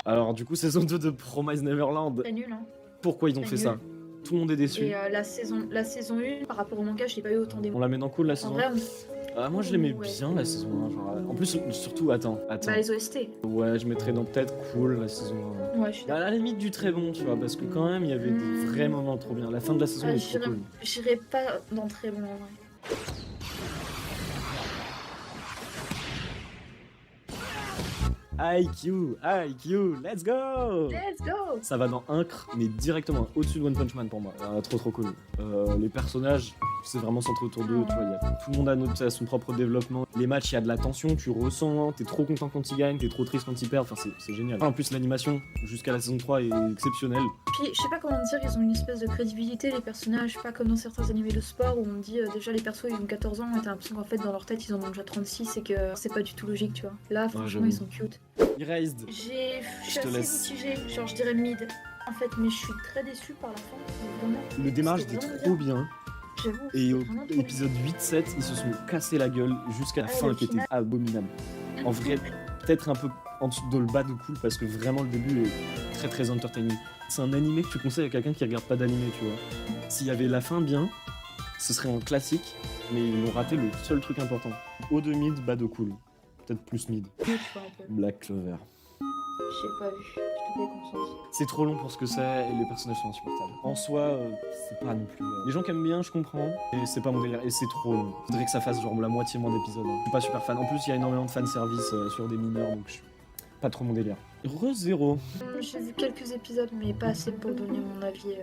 Alors du coup, saison 2 de Promise Neverland, C'est nul, hein. pourquoi ils ont C'est fait nul. ça? Tout le monde est déçu. Et la saison 1, par rapport au manga, je l'ai pas eu autant On d'émotions. la met dans cool la En saison vrai, 1. Ah, moi je l'aimais ouais. bien la saison 1. Genre, en plus, surtout, attends. Bah, les OST. Ouais, je mettrais dans peut-être cool la saison 1. Ouais, je suis Bah, à la limite du très bon, tu vois, parce que quand même, il y avait des vrais moments trop bien. La fin de la saison est trop cool. J'irai pas dans très bon en vrai. IQ, let's go! Let's go! Ça va dans Incre, mais directement au-dessus de One Punch Man pour moi. Trop cool. Les personnages, c'est vraiment centré autour d'eux, tu vois. Tout le monde a son propre développement. Les matchs, il y a de la tension, tu ressens, t'es trop content quand ils gagnent, t'es trop triste quand ils perdent. Enfin, c'est génial. En plus, l'animation, jusqu'à la saison 3, est exceptionnelle. Puis, je sais pas comment dire, ils ont une espèce de crédibilité, les personnages, pas comme dans certains animés de sport où on dit déjà les persos ils ont 14 ans et t'as l'impression qu'en fait dans leur tête ils en ont déjà 36 et que c'est pas du tout logique, tu vois. Là, franchement, ils sont cute. Erased. Je suis assez mitigée, genre je dirais mid en fait, mais je suis très déçue par la fin. Vraiment, le démarrage était trop bien. J'avoue. Et au épisode 8-7, ils se sont cassés la gueule jusqu'à la fin qui était abominable. En vrai, peut-être un peu en dessous de le bas de cool parce que vraiment le début est très entertaining. C'est un animé que tu conseilles à quelqu'un qui regarde pas d'animé, tu vois. S'il y avait la fin bien, ce serait un classique, mais ils ont raté le seul truc important. Haut de mid, bas de cool. Peut-être plus mid. Black Clover. J'ai pas vu, je te fais confiance. C'est trop long pour ce que c'est et les personnages sont insupportables. En soi, c'est pas non plus. Les gens qui aiment bien, je comprends, et c'est pas mon délire, et c'est trop long. Faudrait que ça fasse genre la moitié moins d'épisodes. Je suis pas super fan. En plus, il y a énormément de fanservice sur des mineurs, donc je suis pas trop mon délire. Re-Zero. J'ai vu quelques épisodes, mais pas assez pour donner mon avis.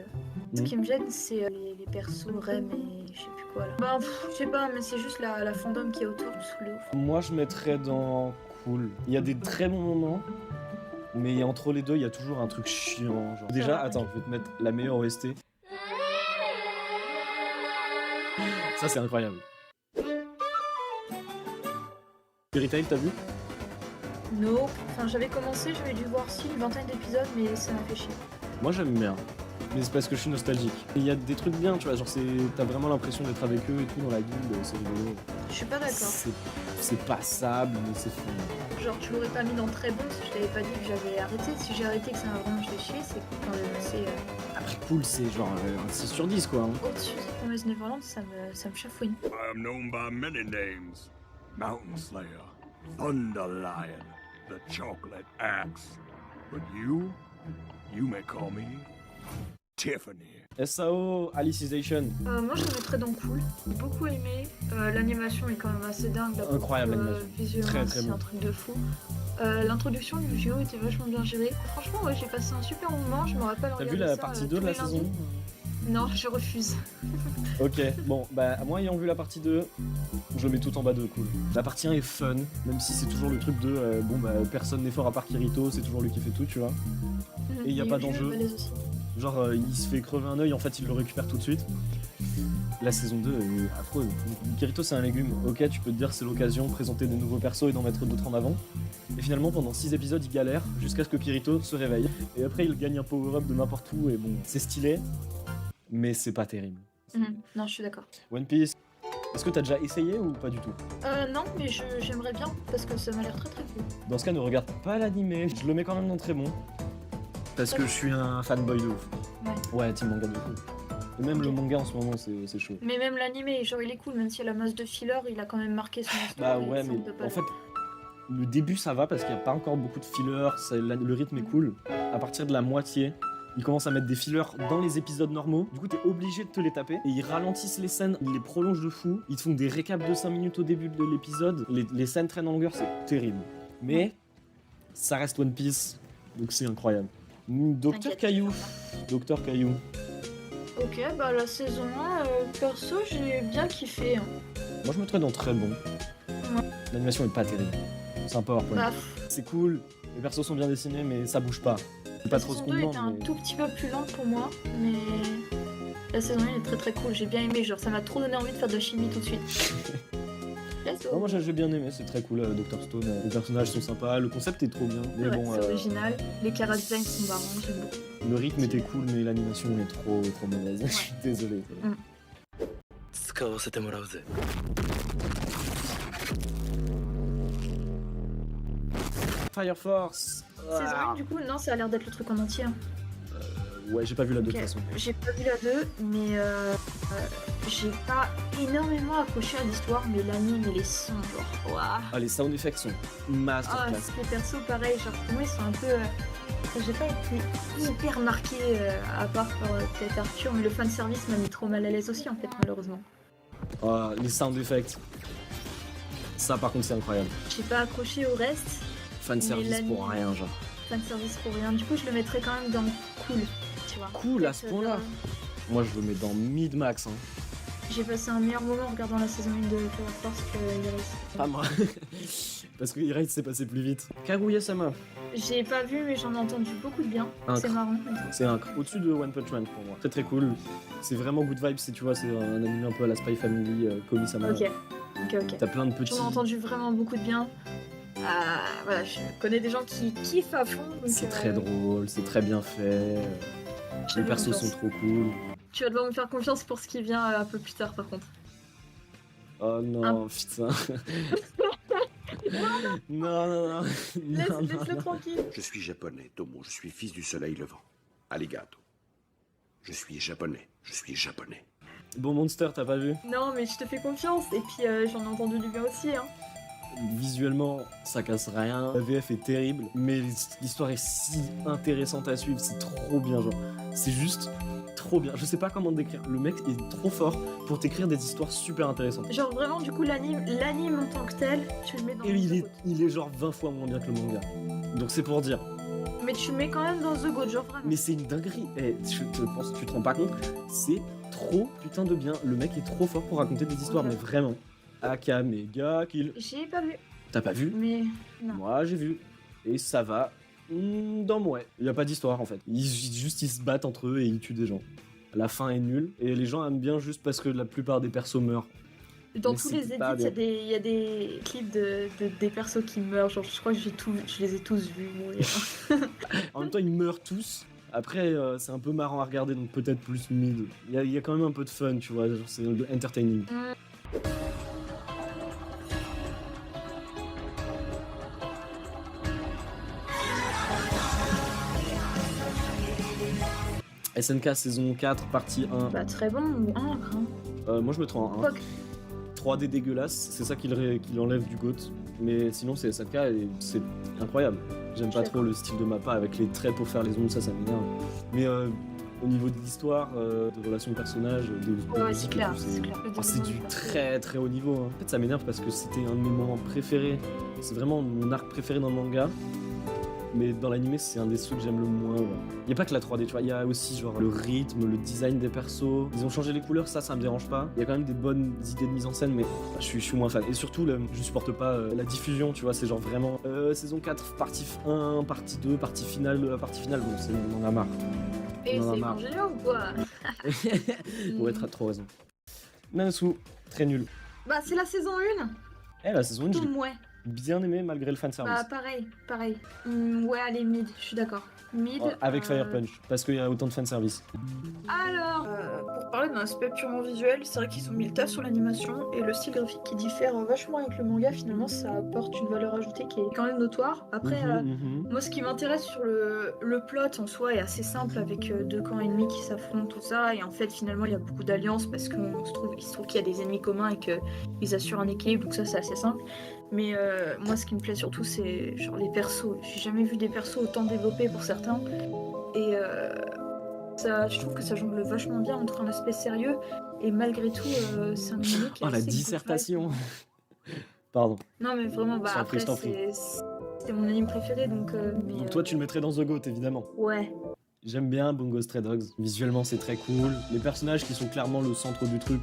Ce qui me gêne, c'est les persos, Rem et je sais plus quoi là. Bah, je sais pas, mais c'est juste la fandom qui est autour du sous de ouf. Moi, je mettrais dans cool. Il y a des très bons moments. Mais entre les deux, il y a toujours un truc chiant. Genre. Déjà, attends, je vais te mettre la meilleure OST. Ça, c'est incroyable. Fairy Tail, t'as vu? Non. Enfin, j'avais commencé, j'avais dû voir une vingtaine d'épisodes, mais ça m'a fait chier. Moi, j'aime bien. Mais c'est parce que je suis nostalgique. Il y a des trucs bien, tu vois, genre t'as vraiment l'impression d'être avec eux et tout dans la guilde, c'est rigolo. Je suis pas d'accord. C'est passable, mais c'est fou. Genre, tu l'aurais pas mis dans très bon si je t'avais pas dit que j'avais arrêté. Si j'ai arrêté que ça m'a vraiment fait chier, c'est quand même assez... Après, cool, c'est genre un 6 sur 10, quoi. Hein. Au-dessus de Promise Neverland, ça me chafouine. I am known by many names. Mountain Slayer, Thunder Lion, the Chocolate Axe. But you may call me Tiffany. SAO Alicization. Moi je le mettrais dans cool. J'ai beaucoup aimé. L'animation est quand même assez dingue. Incroyable l'animation. Visuellement, c'est un truc de fou. L'introduction du JO était vachement bien gérée. Franchement, ouais, j'ai passé un super moment. Je me rappelle. T'as vu la partie 2 de la saison? Non, je refuse. Ok, bon, bah moi ayant vu la partie 2, je le mets tout en bas de cool. La partie 1 est fun, même si c'est toujours le truc de bon bah personne n'est fort à part Kirito, c'est toujours lui qui fait tout, tu vois. Et il y a pas d'enjeu. Genre il se fait crever un œil, en fait il le récupère tout de suite. La saison 2 est affreuse. Kirito c'est un légume, ok tu peux te dire c'est l'occasion de présenter des nouveaux persos et d'en mettre d'autres en avant. Et finalement pendant 6 épisodes il galère jusqu'à ce que Kirito se réveille. Et après il gagne un power-up de n'importe où et bon c'est stylé, mais c'est pas terrible. Non je suis d'accord. One Piece, est-ce que t'as déjà essayé ou pas du tout? Non mais j'aimerais bien parce que ça m'a l'air très très cool. Dans ce cas ne regarde pas l'animé, je le mets quand même dans très bon. Parce que je suis un fanboy de ouf. Ouais, team manga de fou. Et même le manga en ce moment, c'est chaud. Mais même l'animé, genre il est cool, même s'il y a la masse de filler, il a quand même marqué son histoire. Bah ouais, mais en fait, le début ça va parce qu'il n'y a pas encore beaucoup de fillers, le rythme est cool. À partir de la moitié, ils commencent à mettre des fillers dans les épisodes normaux. Du coup, t'es obligé de te les taper. Et ils ralentissent les scènes, ils les prolongent de fou. Ils te font des récaps de 5 minutes au début de l'épisode. Les scènes traînent en longueur, c'est terrible. Mais ça reste One Piece, donc c'est incroyable. Docteur Caillou. Docteur Caillou. Ok, bah la saison 1, perso, j'ai bien kiffé. Hein. Moi, je mettrais dans très bon. Ouais. L'animation est pas terrible. C'est un PowerPoint. Bah, c'est cool, les persos sont bien dessinés, mais ça bouge pas. C'est pas trop ce qu'on demande. La saison 2 était un tout petit peu plus lente pour moi, mais la saison 1 est très très cool. J'ai bien aimé, genre ça m'a trop donné envie de faire de la chimie tout de suite. Non, moi j'ai bien aimé, c'est très cool, Dr Stone. Les personnages sont sympas, le concept est trop bien. Mais bon, c'est original, les chara-designs sont marrants, j'aime beaucoup. Le rythme était cool, mais l'animation est trop mauvaise. Je suis désolé. Fire Force. Saison 1, du coup, non, ça a l'air d'être le truc en entier. Hein. Ouais, j'ai pas vu la 2 de Ok. toute façon. J'ai pas vu la 2, mais j'ai pas énormément accroché à l'histoire, mais l'anime et les sons, genre, waouh. Ah, les sound effects sont Ah, masterclass. les persos, pareil, genre, pour moi, ils sont un peu. J'ai pas été hyper marqué, à part par peut-être Arthur, mais le fanservice m'a mis trop mal à l'aise aussi, en fait, malheureusement. Ah, les sound effects. Ça, par contre, c'est incroyable. J'ai pas accroché au reste, Fan service l'anime- pour rien, genre. fanservice pour rien. Du coup, je le mettrais quand même dans cool, tu vois. Cool à ce Peut-être, point-là. Moi, je le mets dans mid-max. Hein. J'ai passé un meilleur moment en regardant la saison 1 de Fire Force que Iris. Pas moi. Parce que Irate s'est passé plus vite. Kaguya-sama. J'ai pas vu, mais j'en ai entendu beaucoup de bien. Incre. C'est marrant. C'est un au-dessus de One Punch Man pour moi. Très très cool. C'est vraiment good vibes, tu vois, c'est un anime un peu à la Spy Family, Komi-sama. Ok, ok. T'as plein de petits. J'en ai entendu vraiment beaucoup de bien. Voilà, je connais des gens qui kiffent à fond. donc, C'est très drôle, c'est très bien fait. j'ai Les persos confiance. sont trop cool. Tu vas devoir me faire confiance pour ce qui vient un peu plus tard, par contre. Oh non, putain. non, non, non. Non, non, Laisse-le non. tranquille. Je suis japonais, Tomo. Je suis fils du soleil levant. Arigato. Je suis japonais. Je suis japonais. Bon, Monster, t'as pas vu? Non, mais je te fais confiance. Et puis, j'en ai entendu du bien aussi. Hein. Visuellement, ça casse rien. La VF est terrible, mais l'histoire est si intéressante à suivre. C'est trop bien, genre. C'est juste trop bien. Je sais pas comment te décrire. Le mec est trop fort pour t'écrire des histoires super intéressantes. Genre, vraiment, du coup, l'anime en tant que tel, tu le mets dans Et The Goat. il est genre 20 fois moins bien que le manga. Donc c'est pour dire. Mais tu le mets quand même dans The Goat, genre vraiment. Mais c'est une dinguerie. Eh, tu te rends pas compte? C'est trop putain de bien. Le mec est trop fort pour raconter des histoires, Ok. mais vraiment. Akamega Kill. J'ai pas vu, T'as pas vu? mais non. Moi j'ai vu. Et ça va. Dans moi. Il y a pas d'histoire en fait. Ils se battent entre eux et ils tuent des gens. La fin est nulle. Et les gens aiment bien juste parce que la plupart des persos meurent. Dans Mais tous c'est les edits, pas il y a des clips des persos qui meurent. Genre, je crois que je les ai tous vus mourir. En même temps, ils meurent tous. Après, c'est un peu marrant à regarder, donc peut-être plus mid. Il y a quand même un peu de fun, tu vois. Genre, c'est entertaining. SNK saison 4, partie 1. Bah, très bon, ou un, hein. Moi je me trouve en 1. Quoique. 3D dégueulasse, c'est ça qui enlève du GOAT. Mais sinon, c'est SNK et c'est incroyable. J'aime pas Je suis trop le style de mappa avec les traits pour faire les ondes, ça m'énerve. Mais au niveau de l'histoire, des relations de personnages, de Ouais, musique c'est et clair, tout, c'est clair. Le Oh, c'est développement du du perso. très très haut niveau. Hein. En fait, ça m'énerve parce que c'était un de mes moments préférés. C'est vraiment mon arc préféré dans le manga. Mais dans l'animé, c'est un des trucs que j'aime le moins. Ouais. Y a pas que la 3D, tu vois. Y a aussi genre le rythme, le design des persos. Ils ont changé les couleurs, ça me dérange pas. Y a quand même des bonnes idées de mise en scène, mais je suis moins fan. Et surtout, je supporte pas la diffusion, tu vois. C'est genre vraiment saison 4, partie 1, partie 2, partie finale. Bon, on en a marre. Et On en a c'est marre. mangé ou quoi? Pour être à trop raison. Nansu, très nul. Bah, c'est la saison 1. Eh, la saison 1, je Tout l'ai mouais. bien aimé malgré le fanservice. Bah, pareil. Ouais, allez, mid, je suis d'accord. Mid. Avec Fire Punch, parce qu'il y a autant de fanservice. Alors, pour parler d'un aspect purement visuel, c'est vrai qu'ils ont mis le taf sur l'animation et le style graphique qui diffère vachement avec le manga. Finalement, ça apporte une valeur ajoutée qui est quand même notoire. Après, moi, ce qui m'intéresse sur le plot en soi est assez simple avec deux camps ennemis qui s'affrontent, tout ça. Et en fait, finalement, il y a beaucoup d'alliances parce qu'il se trouve qu'il y a des ennemis communs et qu'ils assurent un équilibre. Donc ça, c'est assez simple. Mais moi, ce qui me plaît surtout, c'est genre les persos. J'ai jamais vu des persos autant développés pour certains. Et je trouve que ça jongle vachement bien entre un aspect sérieux et malgré tout, c'est un anime qui est Oh, la assez dissertation. Pardon. non, mais vraiment, bah Je t'en après, prie, je t'en prie. c'est mon anime préféré, donc... Donc toi, tu le mettrais dans The Goat, évidemment. Ouais. J'aime bien Bungo Stray Dogs. Visuellement, c'est très cool. Les personnages qui sont clairement le centre du truc,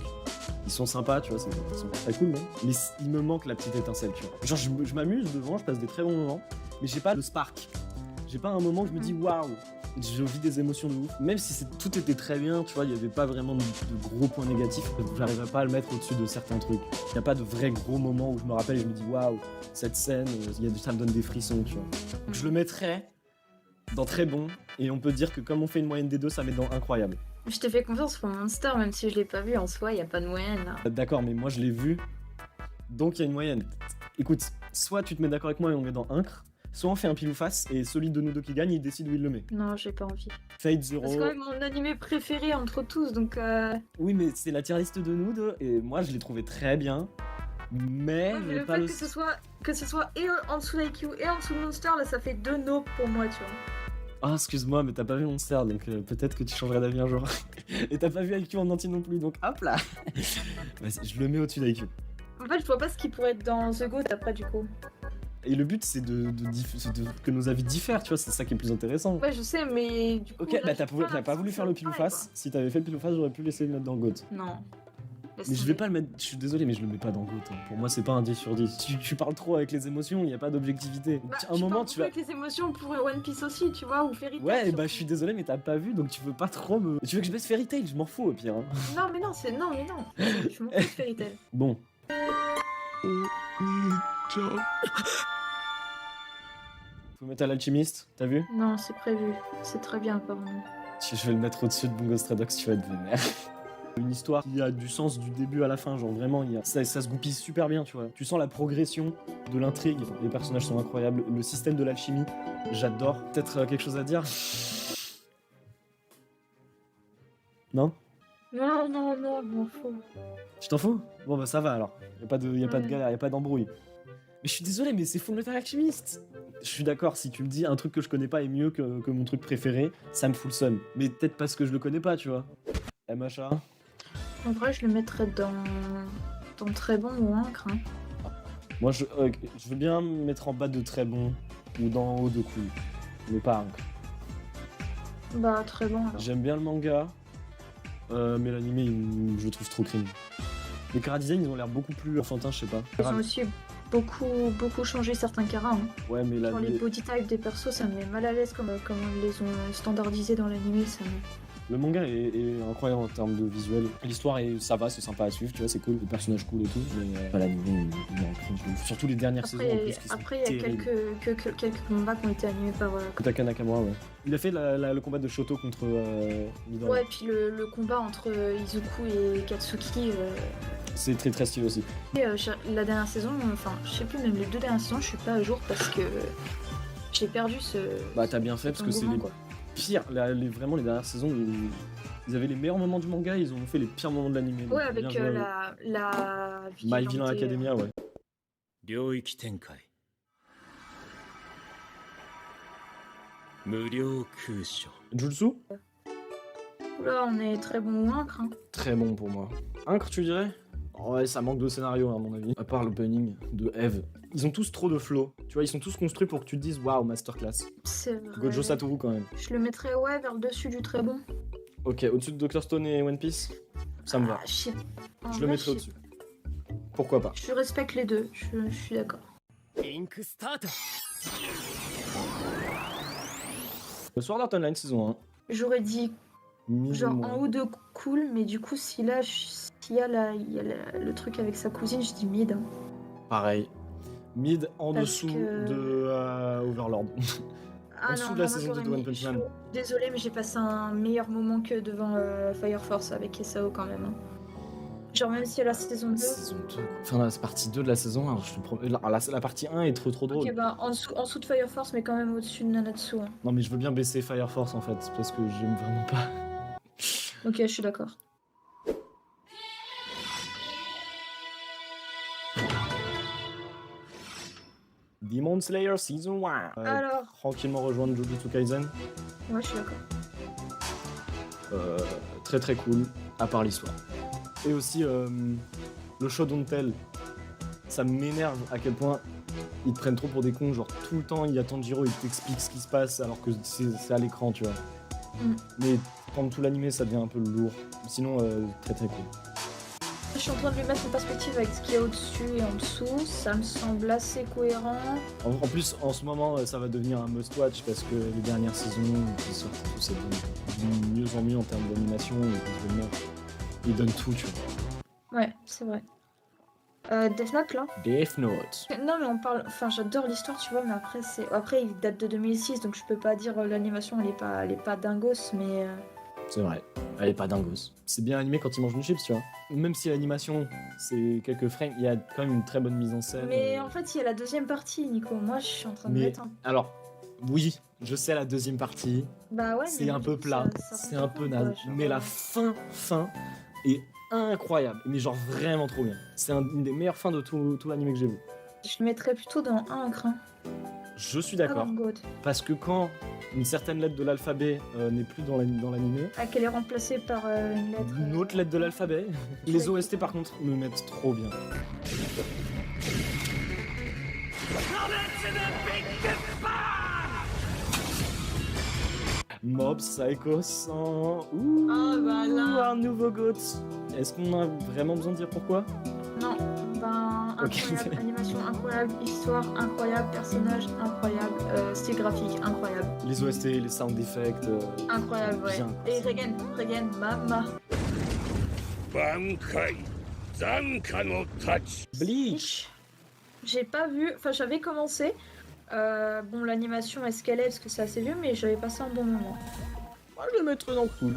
ils sont sympas, tu vois, ils sont très cool, même. Mais il me manque la petite étincelle, tu vois. Genre, je m'amuse devant, je passe des très bons moments, mais j'ai pas le spark. J'ai pas un moment où je me dis waouh, je vis des émotions de ouf. Même si tout était très bien, tu vois, il y avait pas vraiment de gros points négatifs. J'arriverais pas à le mettre au-dessus de certains trucs. Il y a pas de vrais gros moments où je me rappelle et je me dis waouh, cette scène, ça me donne des frissons, tu vois. Donc je le mettrais dans très bon, et on peut dire que comme on fait une moyenne des deux, ça met dans incroyable. Je te fais confiance pour Monster, même si je l'ai pas vu en soi, y a pas de moyenne. Là. D'accord, mais moi je l'ai vu, donc il y a une moyenne. Écoute, soit tu te mets d'accord avec moi et on met dans Incre, soit on fait un pile ou face, et celui de nous deux qui gagne, il décide où il le met. Non, j'ai pas envie. Fate C'est Zero. quand même mon animé préféré entre tous, donc Oui, mais c'est la tier list de nous deux, et moi je l'ai trouvé très bien. Mais ouais, je mais vais le pas fait le. que ce soit et en dessous d'IQ et en dessous de Monster, là, ça fait 2 no pour moi, tu vois. Ah, excuse-moi, mais t'as pas vu Monster, donc peut-être que tu changerais d'avis un jour. Et t'as pas vu IQ en entier non plus, donc hop là. Vas-y, je le mets au-dessus d'IQ. En fait, je vois pas ce qui pourrait être dans The Goat après, du coup. Et le but, c'est que nos avis diffèrent, tu vois, c'est ça qui est plus intéressant. Ouais, je sais, mais du coup. Ok, là, bah j'ai t'as pas voulu faire le pile ou pareil, face. Si t'avais fait le pile ou face, j'aurais pu laisser le mettre dans GOAT. quoi. Non. Mais je vais pas le mettre, je suis désolé, mais je le mets pas dans GOAT. Hein. Pour moi, c'est pas un 10 sur 10. Tu parles trop avec les émotions, il y a pas d'objectivité. Bah, Un moment, tu vas. avec les émotions pour One Piece aussi, tu vois, ou Fairy Tail. Ouais, surtout. bah je suis désolé, mais t'as pas vu, donc tu veux pas trop me. Tu veux que je baisse Fairy Tail, je m'en fous au pire. Hein. Non, mais non, c'est. Non, mais non. Je m'en fous de Fairy Tail. Bon. Faut mettre à l'alchimiste, t'as vu? Non, c'est prévu. C'est très bien, apparemment. Je vais le mettre au-dessus de Bungo Stray Dogs, tu vas être vénère. Une histoire qui a du sens du début à la fin, genre vraiment, ça se goupille super bien, tu vois. Tu sens la progression de l'intrigue, les personnages sont incroyables, le système de l'alchimie, j'adore. Peut-être quelque chose à dire? Non? Non, non, non, je m'en fous. Tu t'en fous? Bon bah ça va alors, y a pas de Ouais. galère, y a pas d'embrouille. Mais je suis désolé, mais c'est Fullmetal Alchemist. Je suis d'accord, si tu me dis un truc que je connais pas est mieux que mon truc préféré, ça me fout le seum. Mais peut-être parce que je le connais pas, tu vois. MHA. En vrai, je le mettrais dans très bon ou Ancre. Hein. Moi, je veux bien me mettre en bas de très bon ou dans haut de cool, mais pas Ankh. Bah, très bon alors. J'aime bien le manga, mais l'animé, je le trouve trop cringe. Les chara-design, ils ont l'air beaucoup plus enfantins, je sais pas. Ils ont aussi beaucoup changé certains caras. Hein. Ouais, mais là, Genre les body types des persos, ça me met mal à l'aise comme ils les ont standardisés dans l'anime. Ça me... le manga est incroyable en termes de visuel. L'histoire, ça va, c'est sympa à suivre, tu vois, c'est cool, les personnages cool et tout, mais l'animé, il est en cringe. Surtout les dernières saisons en plus qui sont Après, il y a terribles. quelques combats qui ont été animés par. Kotaka Nakamura, ouais. Il a fait le combat de Shoto contre Midoriya. Ouais, puis le combat entre Izuku et Katsuki. C'est très très stylé aussi. Et, la dernière saison, enfin, je sais plus, même les 2 dernières saisons, je suis pas à jour parce que j'ai perdu ce. Bah t'as bien fait parce que c'est engouement, les quoi. pires, vraiment les dernières saisons, ils avaient les meilleurs moments du manga, ils ont fait les pires moments de l'anime. Ouais, avec la My Villain Academia, ouais. 領域展開無料空所 Jutsu? Là, on est très bon ou Ancre. Hein. Très bon pour moi. Incre, tu dirais? Ouais, ça manque de scénario à mon avis. À part l'opening de Eve. Ils ont tous trop de flow. Tu vois, ils sont tous construits pour que tu te dises waouh, masterclass. C'est vrai. Gojo Satoru quand même. Je le mettrais ouais vers le dessus du très bon. Ok, au-dessus de Dr. Stone et One Piece, ça me va. Ah, je sais- en Je vrai, le mettrai je- au-dessus. Pourquoi pas? Je respecte les deux, je suis d'accord. リンクスタート Le Sword Art Online saison 1. J'aurais dit Mise genre moins. en haut de cool, mais du coup, s'il y a le truc avec sa cousine, je dis mid. Hein. Pareil. Mid en Parce dessous que- de Overlord. Ah dessous non, de la moi, saison j'aurais 2 de One mis- Punch Man. Désolée, mais j'ai passé un meilleur moment que devant Fire Force avec Esao quand même. Hein. Genre même si la saison 2... Saison 2. Enfin, la partie 2 de la saison 1, je te promets. La partie 1 est trop drôle. Ok, bah en dessous de Fire Force, mais quand même au-dessus de Nanatsu. Hein. Non, mais je veux bien baisser Fire Force en fait, parce que j'aime vraiment pas. Ok, je suis d'accord. Demon Slayer Season 1. Alors, Tranquillement rejoindre Jujutsu Kaisen. ouais, je suis d'accord. Très très cool, à part l'histoire. Et aussi le show don't tell. Ça m'énerve à quel point ils te prennent trop pour des cons. Genre tout le temps, il y a Tanjiro, il t'explique ce qui se passe alors que c'est à l'écran, tu vois. Mm. Mais pendant tout l'animé, ça devient un peu lourd. Sinon, très très cool. Je suis en train de lui mettre en perspective avec ce qu'il y a au-dessus et en dessous. Ça me semble assez cohérent. En plus, en ce moment, ça va devenir un must-watch parce que les dernières saisons qui sortent, et tout, c'est de mieux en mieux en termes d'animation et visuellement. Ils donnent tout, tu vois. Ouais, c'est vrai. Death Note, là. Death Note. Non, mais on parle... Enfin, j'adore l'histoire, tu vois, mais après, il date de 2006, donc je peux pas dire l'animation, elle est pas dingos, mais... C'est vrai. Elle est pas dingos. C'est bien animé quand ils mangent une chips, tu vois. Même si l'animation, c'est quelques frames, il y a quand même une très bonne mise en scène. Mais en fait, il y a la deuxième partie, Nico. Moi, je suis en train de Mais mettre un... alors, oui, je sais la deuxième partie, Bah ouais, c'est mais un moi, peu du coup, plat, ça c'est rentre un peu pas, naze. quoi, genre, Mais la fin est incroyable. Mais genre vraiment trop bien. C'est une des meilleures fins de tout l'anime que j'ai vu. Je le mettrais plutôt dans un cran. Je suis Pas d'accord. dans God. Parce que quand une certaine lettre de l'alphabet n'est plus dans l'anime, Ah, qu'elle est remplacée par une lettre. une autre lettre de l'alphabet, les Ouais. OST par contre me mettent trop bien. Mob Psycho 100. Ouh, Ah, bah là. un nouveau GOAT. Est-ce qu'on a vraiment besoin de dire pourquoi? Non, ben Ok. incroyable, animation incroyable, histoire incroyable, personnage incroyable, style graphique incroyable. Les OST, les sound effects. Incroyable, ouais. Bien. Et Regen, mama. Bankai, Zanka no Tachi. Bleach. J'ai pas vu, enfin j'avais commencé. Bon, l'animation est ce qu'elle est parce que c'est assez vieux, mais j'avais passé un bon moment. Moi je le mettrais dans cool.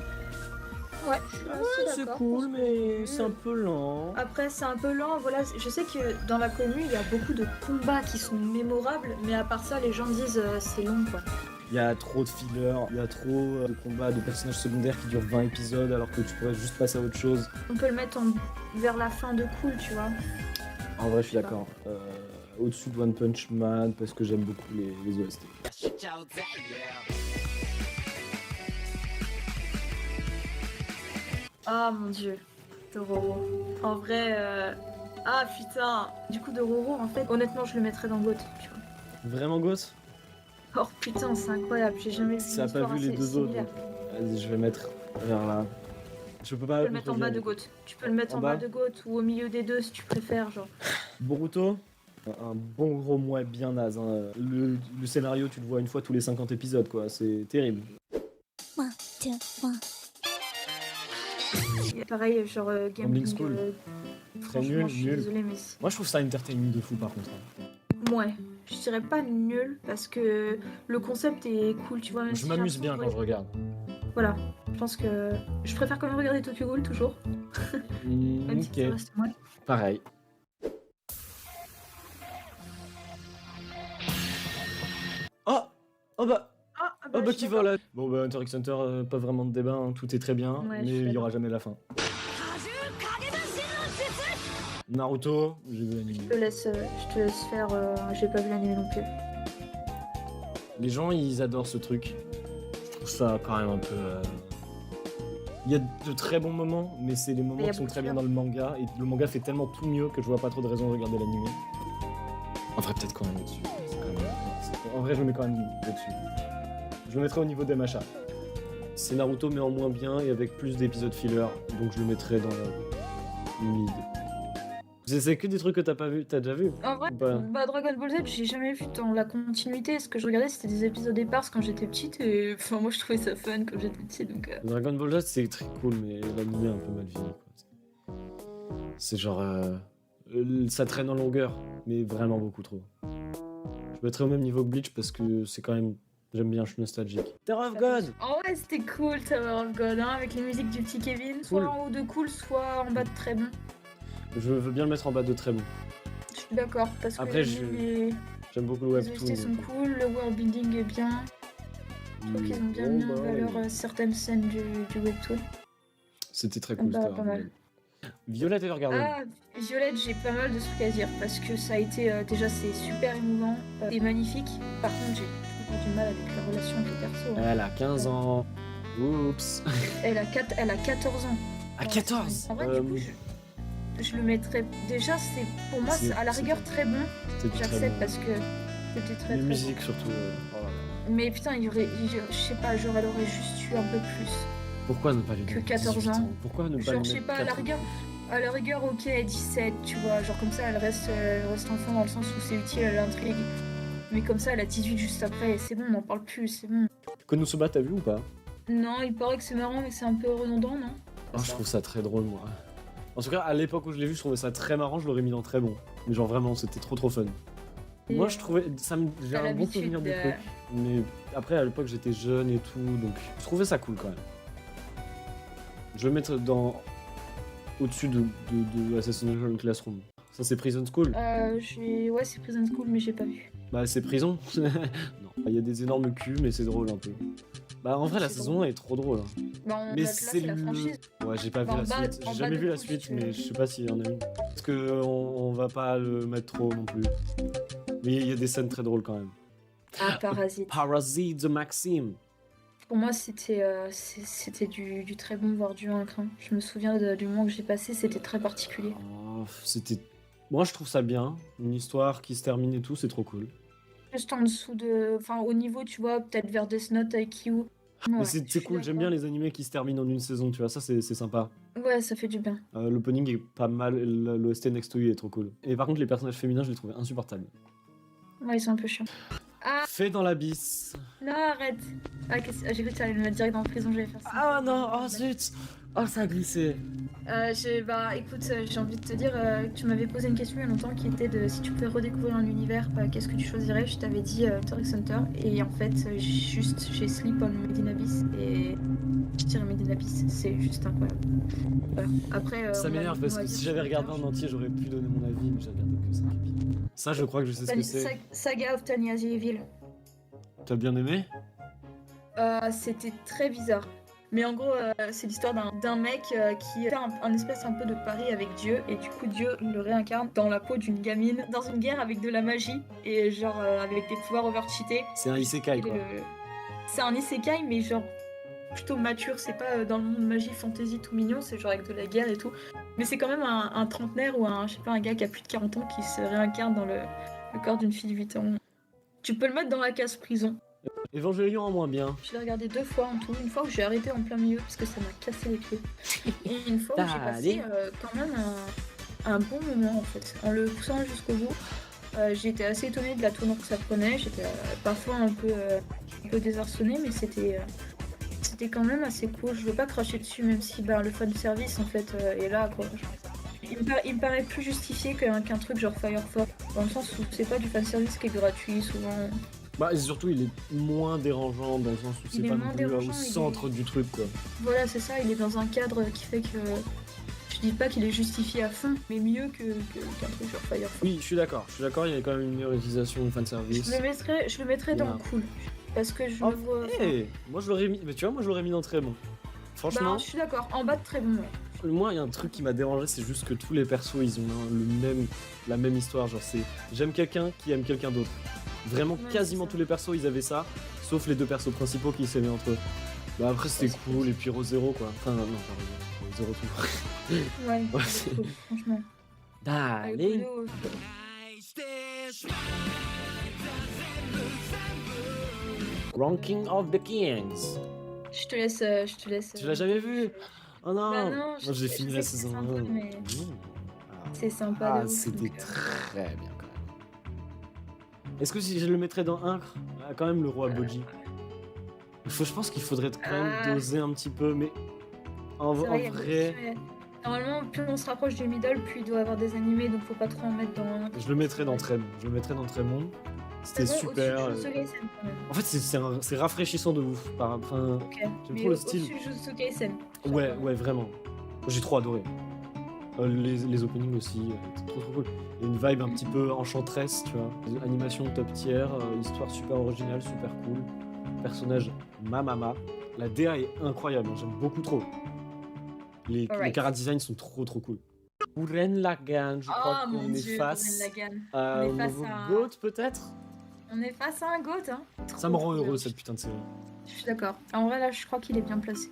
Ouais, je suis assez C'est d'accord cool, pour ce mais que- c'est un peu lent. Après, c'est un peu lent, voilà. Je sais que dans la commune, il y a beaucoup de combats qui sont mémorables, mais à part ça, les gens disent c'est long, quoi. Il y a trop de fillers, il y a trop de combats de personnages secondaires qui durent 20 épisodes alors que tu pourrais juste passer à autre chose. On peut le mettre vers la fin de cool, tu vois. En vrai, je suis d'accord. Au-dessus de One Punch Man parce que j'aime beaucoup les OST. Ah mon dieu, Dororo. En vrai, ah putain. Du coup, Dororo, en fait, honnêtement, je le mettrais dans GOAT, tu vois. Vraiment gosse? Oh putain, c'est incroyable, j'ai jamais vu Ça une a pas histoire vu les assez deux autres. similaire. donc, Vas-y, je vais mettre vers là. Je peux pas. Tu peux le mettre en bas de GOAT. Tu peux le mettre En en bas bas de GOAT ou au milieu des deux si tu préfères, genre. Boruto, un bon gros mouet bien naze. Hein. Le scénario, tu le vois une fois tous les 50 épisodes, quoi. C'est terrible. Et pareil, genre Gambling School. Très franchement, nul, je suis nul. désolée, mais Moi, je trouve ça entertaining de fou, par contre. Hein. ouais, je dirais pas nul parce que le concept est cool, tu vois. Même Je si m'amuse j'ai bien quand je l'impression regarde. Voilà, je pense que je préfère quand même regarder Tokyo Ghoul toujours, même si ça Ok, reste moins. pareil. Oh Oh bah Oh bah je qui suis d'accord. vole. Bon bah Hunter x Hunter, pas vraiment de débat, hein, tout est très bien, Ouais, je mais suis il y d'accord. aura jamais la fin. Naruto, j'ai vu l'anime. Je te laisse faire, j'ai pas vu l'anime non plus. Les gens ils adorent ce truc. Je trouve ça quand même un peu... Il y a de très bons moments, mais c'est les Mais moments il y a qui sont beaucoup très de bien dans le manga, et le manga fait tellement tout mieux que je vois pas trop de raison de regarder l'anime. En vrai peut-être quand même au-dessus. C'est quand même- En vrai je le mets quand même au-dessus. Je le mettrai au niveau des machas. C'est Naruto mais en moins bien et avec plus d'épisodes filler, donc je le mettrai dans la mid. C'est que des trucs que t'as pas vu, t'as déjà vu? En vrai, Ou pas bah Dragon Ball Z, j'ai jamais vu dans la continuité. Ce que je regardais, c'était des épisodes épars quand j'étais petite, et enfin moi je trouvais ça fun quand j'étais petite, donc. Dragon Ball Z c'est très cool mais l'anime est un peu mal fini quoi. C'est genre... ça traîne en longueur, mais vraiment beaucoup trop. Je mettrais au même niveau que Bleach parce que c'est quand même... J'aime bien, je suis nostalgique. Tower of God! En vrai, c'était cool Tower of God, hein, avec les musiques du petit Kevin. Soit Cool. en haut de cool, soit en bas de très bon. Je veux bien le mettre en bas de très bon. Je suis d'accord, parce Après, que les J'aime beaucoup le les webtoon. OST sont cool, le world building est bien. Je trouve qu'ils ont bien mis en valeur certaines scènes du webtoon. C'était très cool. Bah, Tower pas of mal. God. Violet Evergarden. Ah, Violette, j'ai pas mal de trucs à dire parce que ça a été déjà c'est super émouvant, c'est magnifique. Par contre, j'ai toujours du mal avec la relation avec les persos. Hein. Elle a 15 ans. Oups. Elle a 14 ans. À 14 En vrai, du coup, je le mettrais. Déjà, c'est pour moi, c'est- c'est à la c'est- rigueur très bon. C'était très J'accepte bon. parce que c'était très Les très musiques surtout. Oh là là. bon. Mais putain, je sais pas, genre elle aurait juste eu un peu plus. Pourquoi ne pas lui Que donner 14 18 ans. Pourquoi ne pas Genre, lui je sais mettre pas, à la 4 rigueur. À la rigueur, ok, 17, tu vois, genre comme ça, elle reste enfant dans le sens où c'est utile à l'intrigue. Mais comme ça, elle a 18 juste après, et c'est bon, on n'en parle plus, c'est bon. Konosuba, t'as vu ou pas? Non, il paraît que c'est marrant, mais c'est un peu redondant, non? Oh, je trouve ça très drôle, moi. En tout cas, à l'époque où je l'ai vu, je trouvais ça très marrant, je l'aurais mis dans très bon. Mais genre vraiment, c'était trop fun. Et, Moi, je trouvais... J'ai t'as un bon l'habitude souvenir du de- truc. Mais après, à l'époque, j'étais jeune et tout, donc je trouvais ça cool quand même. Je vais le mettre au-dessus de Assassination Classroom. Ça, c'est Prison School. Ouais, c'est Prison School, mais j'ai pas vu. Bah, c'est prison. Non. Il y a des énormes culs, mais c'est drôle un peu. Bah, en vrai, la C'est saison 1 est trop drôle. Hein. Bah, Mais là, c'est la franchise. Ouais, j'ai pas vu En la bas- suite. en J'ai bas jamais de vu la tout, suite, tu- mais je sais pas s'il y en a une. Parce que on va pas le mettre trop non plus. Mais il y a des scènes très drôles quand même. Ah, Parasite. Parasite de Maxime. Pour moi, c'était du très bon, voire du un cran. Je me souviens du moment que j'ai passé, c'était très particulier. Oh, c'était. Moi, je trouve ça bien. Une histoire qui se termine et tout, c'est trop cool. Juste en dessous de. Enfin, au niveau, tu vois, peut-être vers Death Note, IQ. Mais Ouais, c'est je suis cool, j'aime d'accord. bien les animés qui se terminent en une saison, tu vois, ça c'est sympa. Ouais, ça fait du bien. L'opening est pas mal, l'OST Next to You est trop cool. Et par contre, les personnages féminins, je les trouvais insupportables. Ouais, ils sont un peu chiants. Ah, Fait dans l'abysse. non, arrête. Ah, j'ai cru que tu allais me mettre direct dans la prison, j'allais faire ça. Ah non, oh zut. Oh, ça a glissé. Bah écoute, j'ai envie de te dire, tu m'avais posé une question il y a longtemps qui était de si tu pouvais redécouvrir un univers, qu'est-ce que tu choisirais? Je t'avais dit Turk Center et en fait j'ai Sleep on Made in Abyss et je dirais Made in Abyss, c'est juste incroyable. Voilà. Après, Ça on va- m'énerve parce on va que dire si j'avais regardé en entier, j'aurais pu donner mon avis, mais j'ai regardé que 5 épisodes. Ça, je crois que je sais ce que c'est. Saga of Tanya the Evil. T'as bien aimé? C'était très bizarre. Mais en gros, c'est l'histoire d'un mec qui fait un espèce un peu de pari avec Dieu, et du coup Dieu le réincarne dans la peau d'une gamine, dans une guerre avec de la magie, et genre avec des pouvoirs overcheatés. C'est un isekai, quoi. C'est un isekai, mais genre plutôt mature, c'est pas dans le monde magie fantasy tout mignon, c'est genre avec de la guerre et tout. Mais c'est quand même un trentenaire ou je sais pas, un gars qui a plus de 40 ans qui se réincarne dans le corps d'une fille de 8 ans. Tu peux le mettre dans la case prison. Evangelion en moins bien. Je l'ai regardé 2 fois en tout. Une fois où j'ai arrêté en plein milieu parce que ça m'a cassé les pieds. Et une fois où j'ai passé quand même un bon moment en fait. En le poussant jusqu'au bout, j'ai été assez étonnée de la tournure que ça prenait. J'étais parfois un peu désarçonnée, mais c'était quand même assez cool. Je veux pas cracher dessus, même si le fan service en fait est là quoi. Il me paraît plus justifié qu'un truc genre Fire Force, dans le sens où c'est pas du fan service qui est gratuit souvent. Bah, et surtout, il est moins dérangeant dans le sens où c'est Il est pas moins non plus dérangeant, au il centre du truc, quoi. Voilà, c'est ça, il est dans un cadre qui fait que. Je dis pas qu'il est justifié à fond, mais mieux qu'un truc genre Fire Force. Oui, je suis d'accord, il y a quand même une meilleure utilisation de fanservice. Je le mettrais dans Ouais. cool. Parce que je Oh, le vois. moi je l'aurais mis, mais tu vois, moi je l'aurais mis dans très bon. Franchement, Bah, je suis d'accord, en bas de très bon. Ouais. moi il y a un truc qui m'a dérangé, c'est juste que tous les persos ils ont la même histoire, genre c'est j'aime quelqu'un qui aime quelqu'un d'autre. Vraiment Ouais, quasiment c'est ça. tous les persos ils avaient ça, sauf les deux persos principaux qui s'aimaient entre eux. Bah après c'était Ouais, c'est cool, et puis Rosero quoi. Enfin non, pas Rosero tout. Ouais, Ouais, c'est c'est- cool, franchement. Avec Allez. Bruno, Ranking of the Kings. je te laisse. Tu l'as jamais vu? Oh non, Bah non, moi je j'ai sais fini que la c'est saison sympa, 1. mais- C'est sympa Ah, de ouf, c'était donc, très bien quand même. Est-ce que si je le mettrais dans un, quand même le roi Boji. Je pense qu'il faudrait quand même Ah. doser un petit peu, mais en C'est vrai, il y a vrai, beaucoup de- Normalement, plus on se rapproche du middle, plus il doit avoir des animés, donc faut pas trop en mettre dans. je le mettrais dans très bon. Je le mettrais dans très bon. C'était C'est bon, super. au-dessus de Jujutsu Kaisen, quand même. En fait, c'est rafraîchissant de ouf. Enfin, Ok. j'aime Mais trop le style. Au-dessus de Jujutsu Kaisen. Ouais, vraiment. J'ai trop adoré. Les openings aussi, c'est trop cool. Il y a une vibe un petit peu enchanteresse, tu vois. Animation top tier, histoire super originale, super cool. Personnage Mamama. La DA est incroyable, hein, j'aime beaucoup trop. Les Alright. chara design sont trop cool. Gurren Lagann, je crois Oh mon qu'on est dieu, face Gurren Lagann. à On est face nouveau à- GOAT peut-être. On est face à un GOAT, hein. Ça me rend Trop heureux bien. cette putain de série. Je suis d'accord. En vrai, là, je crois qu'il est bien placé.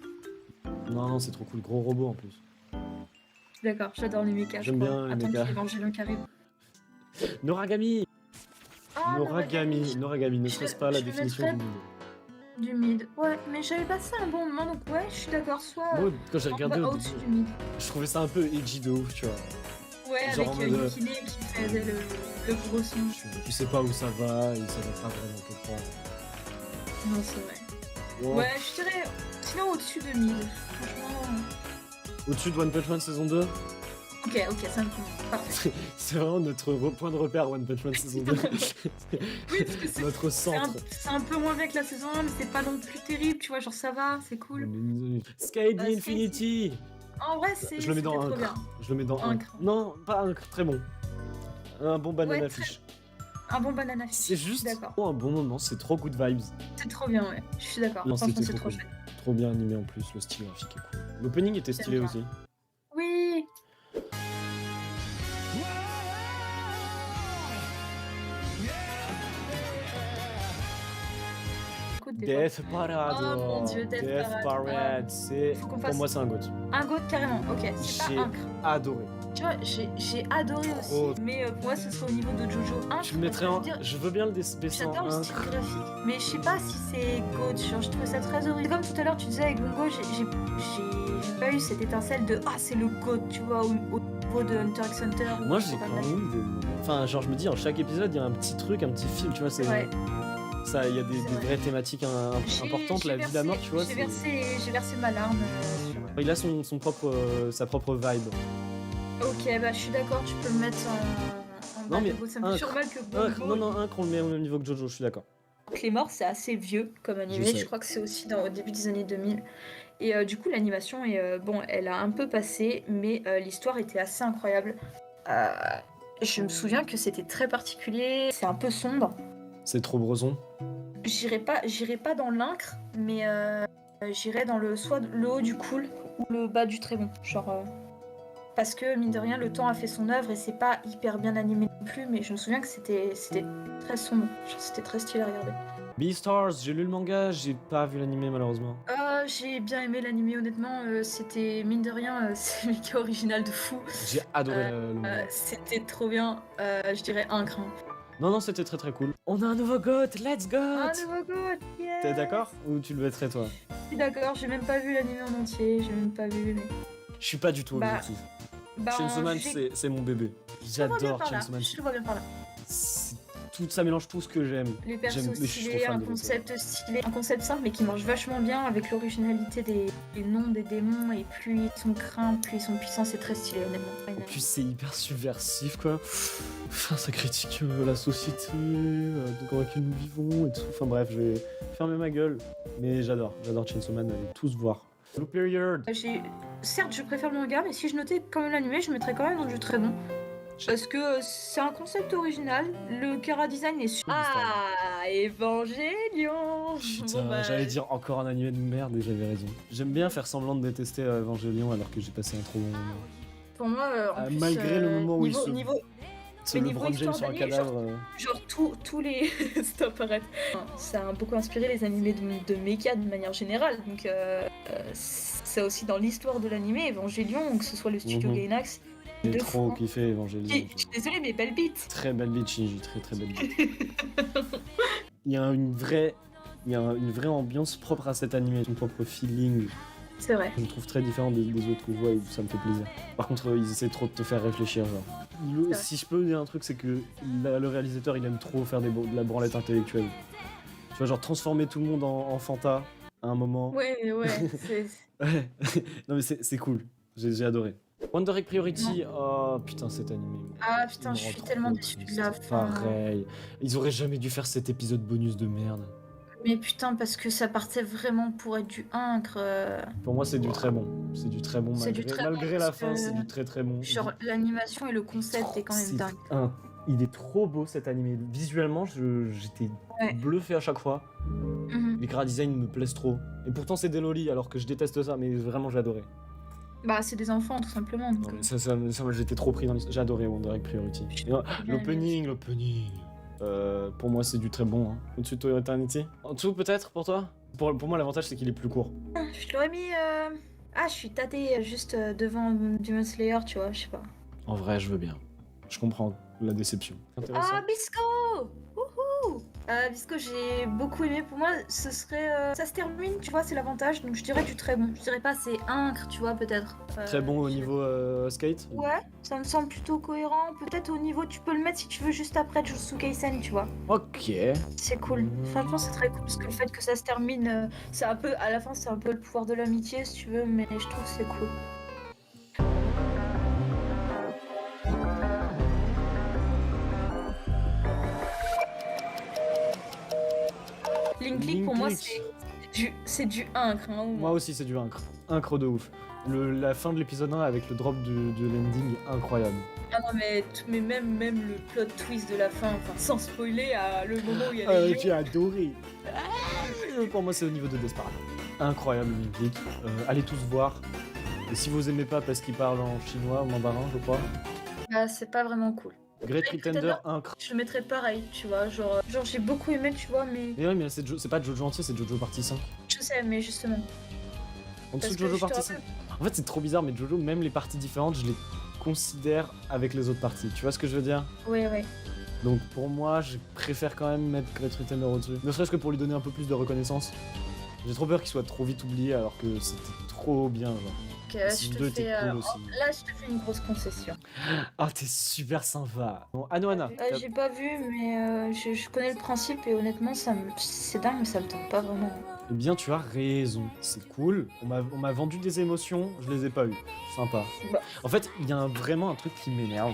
Non, c'est trop cool, gros robot en plus. Je suis d'accord, j'adore les mechas. J'aime bien les Attends mechas. qu'il y ait Evangelion qui arrive. Noragami, Ah, Noragami, ne Je- serait-ce pas la je définition mettrais- du monde. Du mid. Ouais, mais j'avais passé un bon moment, donc ouais, je suis d'accord. Soit Moi, quand j'ai en regardé, bas, au-dessus du mid. je trouvais ça un peu edgy de ouf, tu vois. Ouais, Genre avec en mode, Yukine qui faisait le gros son. Tu sais pas où ça va et ça va pas vraiment quelque part. Non, c'est vrai. Bon, Ouais, je dirais. Sinon, au-dessus de mid. Franchement. Au-dessus de One Punch Man saison 2, Ok, ça me convient. Parfait. C'est vraiment notre point de repère One Punch Man saison 2. Oui, parce que c'est Notre centre. c'est un peu moins bien que la saison 1, mais c'est pas non plus terrible, tu vois, genre ça va, c'est cool. Skate the Skate. Infinity. En vrai, c'est Je le mets dans c'était un trop bien. Je le mets dans un. Encre. Non, pas un très bon. Un bon banana Ouais, très- fish. Un bon banana fish. C'est juste D'accord. un bon moment, c'est trop good vibes. C'est trop bien, ouais. Je suis d'accord. Non, Franchement, c'était c'est trop trop cool. chouette. Trop bien animé en plus, le style graphique est cool. L'opening était stylé bien. aussi. Oui. Écoute, des Death Parade. Oh mon Dieu, Death Parade. C'est Faut qu'on pour fasse- moi c'est un goat. Un goat carrément, ok, c'est J'ai pas Incre. adoré. Tu vois, j'ai adoré Trop. aussi, mais pour moi ce serait au niveau de Jojo. Incre, Je le mettrais parce en. que je veux dire, Je veux bien le baisser en j'adore le 1. style graphique, mais je sais pas si c'est goat, genre je trouve ça très horrible. Comme tout à l'heure tu disais avec Bungo, j'ai pas eu cette étincelle de ah c'est le goat, tu vois, au niveau de Hunter x Hunter. Moi ou j'ai pas quand mal. même eu des. Enfin, genre je me dis, en chaque épisode il y a un petit truc, un petit film, tu vois, c'est. Ouais. Ça, il y a des C'est vrai. vraies thématiques importantes, J'ai la vie, la mort, tu vois. J'ai versé ma larme. Il a son propre, sa propre vibe. Ok, bah je suis d'accord, tu peux le mettre en bas Non, mais de Go. Ça me fait Incre. toujours mal que Bungo. Non, qu'on le met au même niveau que Jojo, je suis d'accord. Clémor, c'est assez vieux comme animé, Je sais. je crois que c'est aussi au début des années 2000. Et du coup, l'animation est bon, elle a un peu passé, mais l'histoire était assez incroyable. Je me souviens que c'était très particulier, c'est un peu sombre. C'est trop breson. J'irai pas dans l'Incre, mais j'irai dans soit le haut du cool ou le bas du très bon. Genre, parce que mine de rien, le temps a fait son œuvre et c'est pas hyper bien animé non plus, mais je me souviens que c'était très sombre. Genre, c'était très stylé à regarder. Beastars, j'ai lu le manga, j'ai pas vu l'animé malheureusement. J'ai bien aimé l'animé, honnêtement. C'était mine de rien, c'est le méga original de fou. J'ai adoré le manga. C'était trop bien. Je dirais Incre. Hein. Non, c'était très très cool. On a un nouveau GOAT, let's go! Un nouveau goût, yeah. T'es d'accord? Ou tu le mettrais toi? Je suis d'accord, j'ai même pas vu l'animé en entier, j'ai même pas vu, mais... Je suis pas du tout Bah, objectif. Bah, Chainsaw Man, j'ai- c'est mon bébé. je le vois bien J'adore par là, Chainsaw Man. je le vois bien par là. Tout ça mélange tout ce que j'aime. Les persos J'aime- je suis stylés, trop fan un de concept stylé, un concept simple mais qui marche vachement bien avec l'originalité des noms des démons, et plus ils sont craints, plus ils sont puissants, c'est très stylé honnêtement. En plus, c'est hyper subversif, quoi. Enfin, ça critique la société, dans laquelle nous vivons et tout. Enfin bref, je vais fermer ma gueule. Mais j'adore Chainsaw Man, allez tous voir. Blue Period. Certes, je préfère le manga, mais si je notais quand même l'animé, je mettrais quand même dans du très bon. Parce que c'est un concept original, le chara design est super. Ah, Evangelion. Putain, Bon, bah, j'allais dire encore un animé de merde et j'avais raison. J'aime bien faire semblant de détester Evangelion alors que j'ai passé un trop bon moment. Pour moi, en plus, Malgré le moment où il se... niveau, C'est mais le niveau LeBron James histoire sur un d'anime, cadavre. genre tous les stop arrête. Ça a beaucoup inspiré les animés de mecha de manière générale, donc c'est aussi dans l'histoire de l'animé Evangelion, que ce soit le studio Mhm. Gainax. J'ai de trop fou. kiffé Evangelion. Je suis désolée, mais belle bite. Très belle beat, Shinji, très belle beat. Il y a une vraie ambiance propre à cet animé, son propre feeling. C'est vrai. Je le trouve très différent des autres voix et ça me fait plaisir. Par contre, ils essaient trop de te faire réfléchir, genre. vrai. Si je peux dire un truc, c'est que le réalisateur, il aime trop faire de la branlette intellectuelle. Tu vois, genre transformer tout le monde en Fanta à un moment. Ouais, c'est... Ouais. Non mais c'est cool, j'ai adoré. Wonder Egg Priority, oh putain cet animé. Ah putain, il me je rend suis trop tellement déçue triste. de la fin. Pareil. Ils auraient jamais dû faire cet épisode bonus de merde. Mais putain, parce que ça partait vraiment pour être du Incre. Pour moi c'est du très bon. C'est du très bon C'est malgré, du très malgré bon la parce fin, que- c'est du très bon. Genre, l'animation et le concept est quand même C'est dingue. il est trop beau cet animé. Visuellement, j'étais Ouais. bluffé à chaque fois. Mhm. Les chara design me plaisent trop. Et pourtant c'est des lolis alors que je déteste ça, mais vraiment j'ai adoré. Bah, c'est des enfants, tout simplement. donc, Non, mais ça, j'étais trop pris dans l'histoire. J'ai adoré Wonder Egg Priority. Et, bien l'opening. Pour moi, c'est du très bon. Hein. Au-dessus de Toy Eternity. En dessous, peut-être, pour toi pour moi, l'avantage, c'est qu'il est plus court. Je l'aurais mis... Ah, je suis tâtée juste devant Demon Slayer, tu vois, je sais pas. En vrai, je veux bien. Je comprends la déception. Intéressant. Ah, Bisco! Wouhou! Bisco, j'ai beaucoup aimé. Pour moi, ce serait... ça se termine, tu vois, c'est l'avantage. Donc, je dirais du très bon. Je dirais pas c'est Incre, tu vois, peut-être. Très bon au je- niveau skate. Ouais, ça me semble plutôt cohérent. Peut-être au niveau, tu peux le mettre si tu veux juste après Jutsu Kaisen, tu vois. Ok. C'est cool. Franchement, c'est très cool parce que le fait que ça se termine, c'est un peu, à la fin, c'est un peu le pouvoir de l'amitié, si tu veux, mais je trouve que c'est cool. pour moi, épique. c'est du incre. Hein, Moi aussi, c'est du incre. Incre de ouf. La fin de l'épisode 1 avec le drop de l'ending, incroyable. Ah non, mais même le plot twist de la fin, enfin, sans spoiler, à le moment où il y a les lions. J'ai adoré. Pour moi, c'est au niveau de Desperate. Incroyable, mythique. Allez tous voir. Et si vous aimez pas parce qu'il parle en chinois ou mandarin, je crois. Bah, c'est pas vraiment cool. Great Pretender, incre. Je le mettrais pareil, tu vois, genre j'ai beaucoup aimé, tu vois, mais Mais ouais, mais c'est pas Jojo entier, c'est Jojo partie 5. je sais, mais justement. En dessous Parce de que Jojo je te partie 5. En fait, c'est trop bizarre, mais Jojo, même les parties différentes, je les considère avec les autres parties. Tu vois ce que je veux dire? Ouais. Donc pour moi, je préfère quand même mettre Great Pretender au-dessus. Ne serait-ce que pour lui donner un peu plus de reconnaissance. J'ai trop peur qu'il soit trop vite oublié alors que c'était trop bien, genre. Ok, là, Saison je 2 te était fais, cool aussi. là, je te fais une grosse concession. Ah, t'es super sympa. Bon, Anohana. J'ai pas vu, mais je connais le principe et honnêtement, c'est dingue, mais ça me tente pas vraiment. Eh bien, tu as raison. C'est cool. On m'a vendu des émotions, je les ai pas eues. Sympa. Bah. En fait, il y a vraiment un truc qui m'énerve.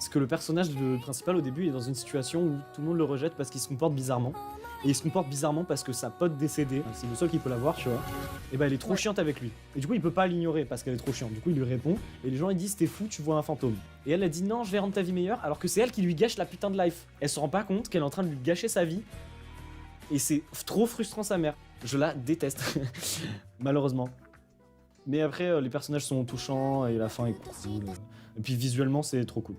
C'est que le personnage principal au début est dans une situation où tout le monde le rejette parce qu'il se comporte bizarrement. Et il se comporte bizarrement parce que sa pote décédée, c'est le seul qui peut la voir, tu vois. Et bah elle est trop chiante avec lui. Et du coup il peut pas l'ignorer parce qu'elle est trop chiante. Du coup il lui répond et les gens ils disent t'es fou, tu vois un fantôme. Et elle a dit non, je vais rendre ta vie meilleure alors que c'est elle qui lui gâche la putain de life. Elle se rend pas compte qu'elle est en train de lui gâcher sa vie. Et c'est trop frustrant sa mère. Je la déteste. Malheureusement. Mais après les personnages sont touchants et la fin est cool. Et puis visuellement c'est trop cool.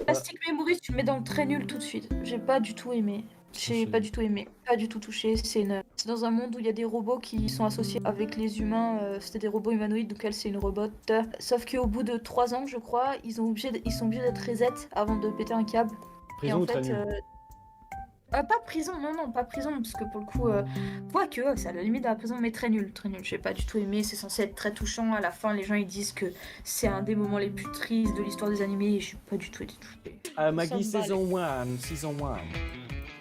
Plastic Memories, tu le mets dans le très nul tout de suite. J'ai pas du tout aimé. J'ai pas du tout aimé, pas du tout touché. C'est dans un monde où il y a des robots qui sont associés avec les humains. C'était des robots humanoïdes, donc elle c'est une robot. Sauf qu'au bout de 3 ans, je crois, ils sont obligés d'être reset avant de péter un câble. Prison Et ou en très fait, nul. pas prison, non, pas prison, parce que pour le coup, quoique, c'est à la limite de la prison, mais très nul, très nul. J'ai pas du tout aimé, c'est censé être très touchant. À la fin, les gens ils disent que c'est un des moments les plus tristes de l'histoire des animés et je suis pas du tout été touchée. Maggie Ça me saison 1, saison 1.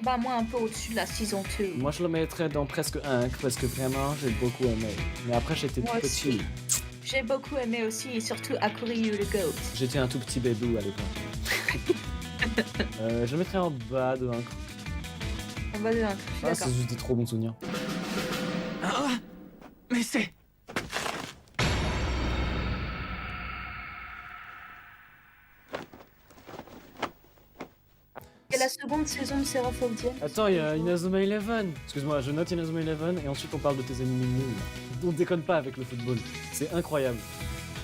Bah, moi, un peu au-dessus de la saison 2. Moi je le mettrais dans presque 1 parce que vraiment j'ai beaucoup aimé. Mais après j'étais tout Moi petit. aussi. J'ai beaucoup aimé aussi, et surtout Akuriyu le Goat. J'étais un tout petit bébou à l'époque. Je le mettrais en bas de 1. On va de un, je suis Ah, d'accord. c'est juste des trop bons souvenirs. Ah, mais c'est... Et la seconde saison de Seraph of the End. Attends, il y a Inazuma Eleven. Excuse-moi, je note Inazuma Eleven et ensuite on parle de tes animés nuls. On déconne pas avec le football. C'est incroyable.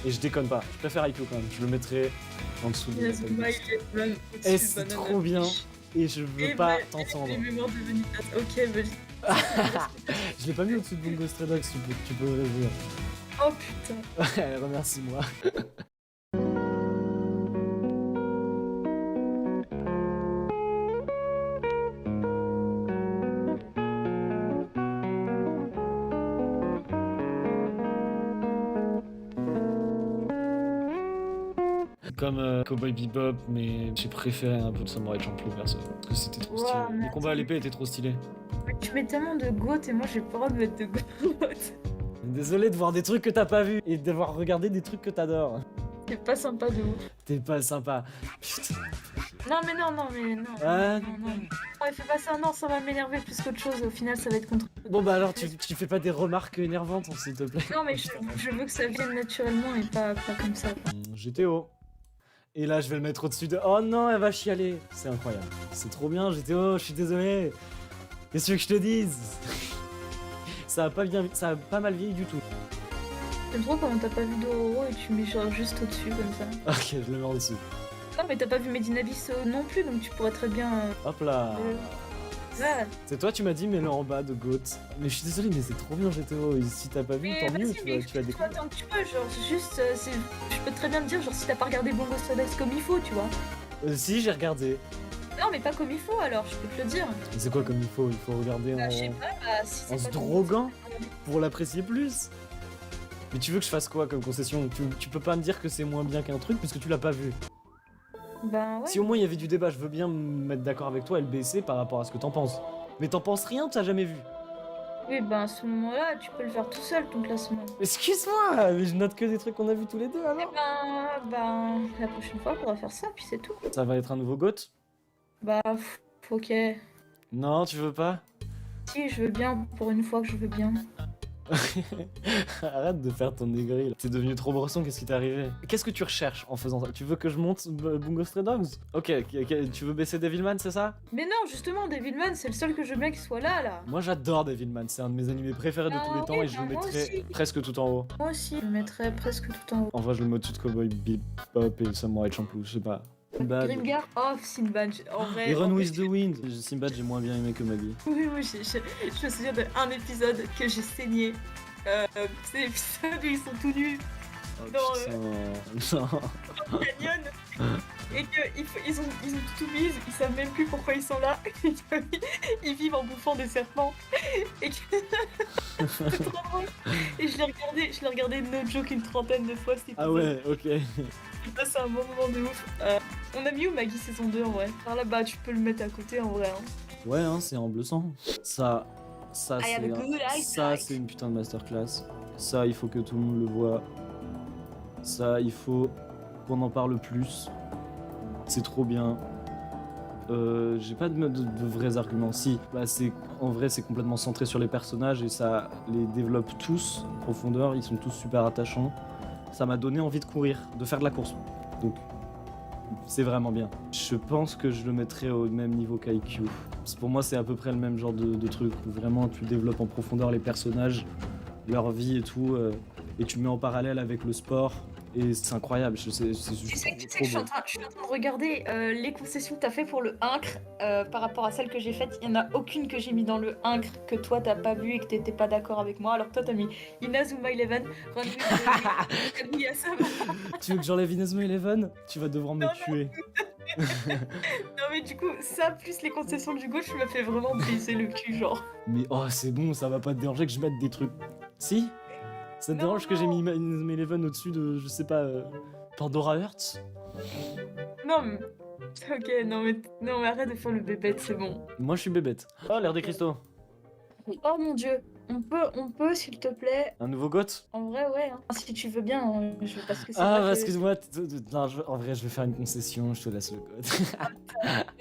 Et je déconne pas. Je préfère Haikyuu quand même. Je le mettrais en dessous de Inazuma Attack on Titan. Eleven, Et au-dessus de c'est Banana trop bien. Fish. Et je veux pas t'entendre. Les mémoires de Vanitas. Ok, vas-y. Je l'ai pas mis au-dessus de Bungo Stray Dogs, tu peux réjouir. Oh putain. Remercie-moi. Comme Cowboy Bebop, mais j'ai préféré un peu de Samurai Champloo perso. Parce que c'était trop stylé. Ouah, mais Les combats à l'épée étaient trop stylés. Mais tu mets tellement de goat et moi j'ai pas le droit de mettre de goat. Désolé de voir des trucs que t'as pas vu et d'avoir regardé des trucs que t'adores. C'est pas sympa de ouf. T'es pas sympa. Putain. Non mais non. Ah. Non, il fait pas ça, non, ça va m'énerver plus qu'autre chose. Au final, ça va être contre. Bon bah alors tu fais pas des remarques énervantes s'il te plaît. Non mais je veux que ça vienne naturellement et pas comme ça. Quoi. GTO. Et là je vais le mettre au-dessus de... Oh non, elle va chialer. C'est incroyable. C'est trop bien GTO, je suis désolé. Qu'est-ce que tu veux que je te dise? Ça a pas mal vieilli du tout. J'aime trop comment t'as pas vu Dororo et tu mets genre juste au-dessus comme ça. Ok, je le mets en dessous. Non mais t'as pas vu Medinabis non plus donc tu pourrais très bien... Hop là. Voilà. C'est toi, tu m'as dit mets-le en bas de Goat. Mais je suis désolé, mais c'est trop bien GTO. Et si t'as pas vu, Mais tant mieux, vas-y, tu mais vas explique-toi découvrir. tant que tu peux, genre juste, je peux très bien te dire, genre si t'as pas regardé Bongo Stray Dogs comme il faut, tu vois. Si, j'ai regardé. Non mais pas comme il faut alors, je peux te le dire. Mais c'est quoi comme il faut? Il faut regarder Bah en, je sais pas, bah si c'est en se pas comme il faut, droguant c'est pas pour l'apprécier plus. Mais tu veux que je fasse quoi comme concession? Tu peux pas me dire que c'est moins bien qu'un truc puisque tu l'as pas vu. Bah ouais. Si au moins il y avait du débat, je veux bien me mettre d'accord avec toi et le baisser par rapport à ce que t'en penses. Mais t'en penses rien, t'as jamais vu. Oui bah à ce moment-là, tu peux le faire tout seul ton classement. Excuse-moi, mais je note que des trucs qu'on a vu tous les deux Eh alors. ben, la prochaine fois, on pourra faire ça, puis c'est tout. Ça va être un nouveau GOAT? Bah, ok. Non, tu veux pas? Si, je veux bien, pour une fois que je veux bien. Arrête de faire ton aigri là. T'es devenu trop bresson, qu'est-ce qui t'est arrivé? Qu'est-ce que tu recherches en faisant ça? Tu veux que je monte Bungo Stray Dogs? Ok, tu veux baisser Devilman, c'est ça? Mais non, justement, Devilman, c'est le seul que je veux bien qu'il soit là. Moi j'adore Devilman, c'est un de mes animés préférés de Ah tous les temps oui, et je le bah, moi mettrais aussi. presque tout en haut. Moi aussi, je le mettrais presque tout en haut. En vrai, je le mets au-dessus de Cowboy Bebop et Samurai Champloo, je sais pas. Sinbad. Grimgar, oh, Sinbad, en vrai. Et Run en with vrai, the Wind. Sinbad, j'ai moins bien aimé que Maggie. Oui, oui, je me souviens d'un épisode que j'ai saigné. C'est l'épisode où ils sont tous nus Oh, Dans, putain. Non. au canyon et qu'ils ont tout oublié, ils savent même plus pourquoi ils sont là. Ils vivent en bouffant des serpents. Et que... c'est trop drôle. Et je l'ai regardé no joke une trentaine de fois cet épisode. Ah ouais, ok. C'est un bon moment de ouf. On a mis où Maggie saison 2 en vrai? Par là-bas, tu peux le mettre à côté en vrai. Hein. Ouais, hein, c'est en bleu sang. Ça I have a good eyesight. c'est une putain de masterclass. Ça, il faut que tout le monde le voit. Ça, il faut qu'on en parle plus. C'est trop bien. J'ai pas de vrais arguments. Si, bah en vrai, c'est complètement centré sur les personnages et ça les développe tous en profondeur. Ils sont tous super attachants. Ça m'a donné envie de courir, de faire de la course. Donc, c'est vraiment bien. Je pense que je le mettrais au même niveau qu'IQ. Pour moi, c'est à peu près le même genre de truc où vraiment tu développes en profondeur les personnages, leur vie et tout, et tu le mets en parallèle avec le sport. Et c'est incroyable, c'est Tu juste sais que trop je suis en beau. train de regarder les concessions que t'as fait pour le Incre par rapport à celles que j'ai faites. Il n'y en a aucune que j'ai mis dans le Incre que toi t'as pas vu et que t'étais pas d'accord avec moi. Alors que toi t'as mis Inazuma Eleven, Run with the Kaguya-sama. Tu veux que j'enlève Inazuma Eleven? Tu vas devoir me Non, tuer. Non mais du coup, ça plus les concessions du gauche, tu m'as fait vraiment briser le cul genre. Mais oh, c'est bon, ça va pas te déranger que je mette des trucs. Si? Ça te Non, dérange que j'ai non. mis Inazuma Eleven au-dessus de, je sais pas, Pandora Hearts? Non mais... Ok, non mais arrête de faire le bébête, c'est bon. Moi, je suis bébête. Oh, l'air des cristaux. Oh mon dieu, on peut s'il te plaît. Un nouveau goth? En vrai ouais, hein. Si tu veux bien, hein, parce que c'est Ah, vrai que- excuse-moi. Non, en vrai, je vais faire une concession, je te laisse le goth.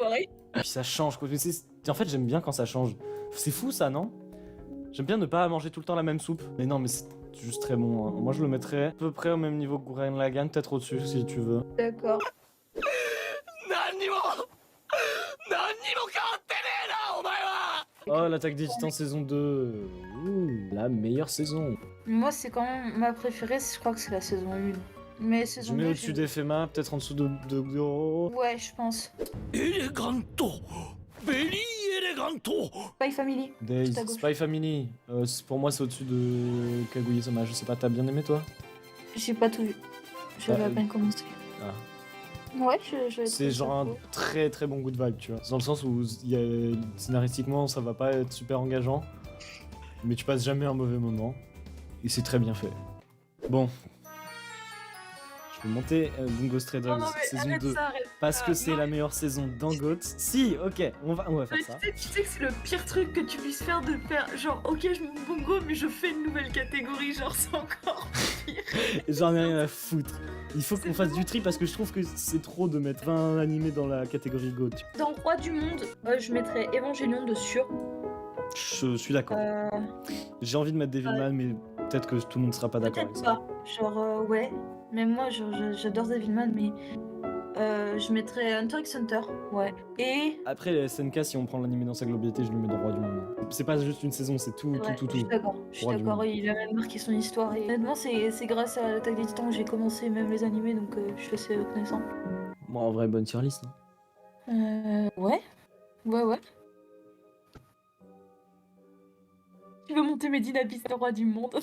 Ouais. Puis ça change, quoi. En fait, j'aime bien quand ça change. C'est fou, ça, non? J'aime bien ne pas manger tout le temps la même soupe. Mais non, mais c'est juste très bon. Hein. Moi, je le mettrais à peu près au même niveau que Gurren Lagann, peut-être au-dessus, si tu veux. D'accord. 何にも何にも変わってねえなお前は Oh, l'Attaque des Titans saison 2. Ouh, la meilleure saison. Moi, c'est quand même ma préférée, je crois que c'est la saison 1. Mais Je saison mets 2, au-dessus d'Efema, peut-être en dessous de Goro. Ouais, je pense. エレガントベリーエレガント Spy Family. Days, Tout à gauche. Spy Family. Pour moi, c'est au-dessus de Kaguya-sama. Je sais pas, t'as bien aimé, toi? J'ai pas tout vu. J'avais Bah, à peine commencé. Ah. Ouais, je C'est genre un très très bon good vibe, tu vois. Dans le sens où scénaristiquement, ça va pas être super engageant, mais tu passes jamais un mauvais moment. Et c'est très bien fait. Bon. Je vais monter Bungo Stray Dogs Non, mais saison arrête 2. ça, arrête. Parce que c'est non. la meilleure saison dans GOT. Si, ok, on va faire Mais ça. tu sais que c'est le pire truc que tu puisses faire de faire. Genre, ok, je monte Bongo, mais je fais une nouvelle catégorie. Genre, c'est encore pire. J'en ai rien à foutre. Il faut qu'on fasse du tri parce que je trouve que c'est trop de mettre 20 animés dans la catégorie GOT. Dans Roi du Monde, je mettrais Evangelion de sûr. Je suis d'accord. Euh, J'ai envie de mettre Devilman, mais peut-être que tout le monde sera pas d'accord avec Peut-être ça. pas. Genre, ouais. Même moi, j'adore Devilman, mais je mettrais Hunter x Hunter. Ouais. Et. Après, les SNK, si on prend l'animé dans sa globalité, je le mets dans Roi du Monde. C'est pas juste une saison, c'est tout, Ouais, tout, je suis tout. d'accord. Je suis Roi du d'accord. Monde. Il a même marqué son histoire. Et honnêtement, c'est grâce à l'Attaque des Titans que j'ai commencé même les animés, donc je suis assez reconnaissant. Bon, en vrai, bonne tier list. Hein. Ouais. Ouais. Tu veux monter Medina Beast, le Roi du Monde?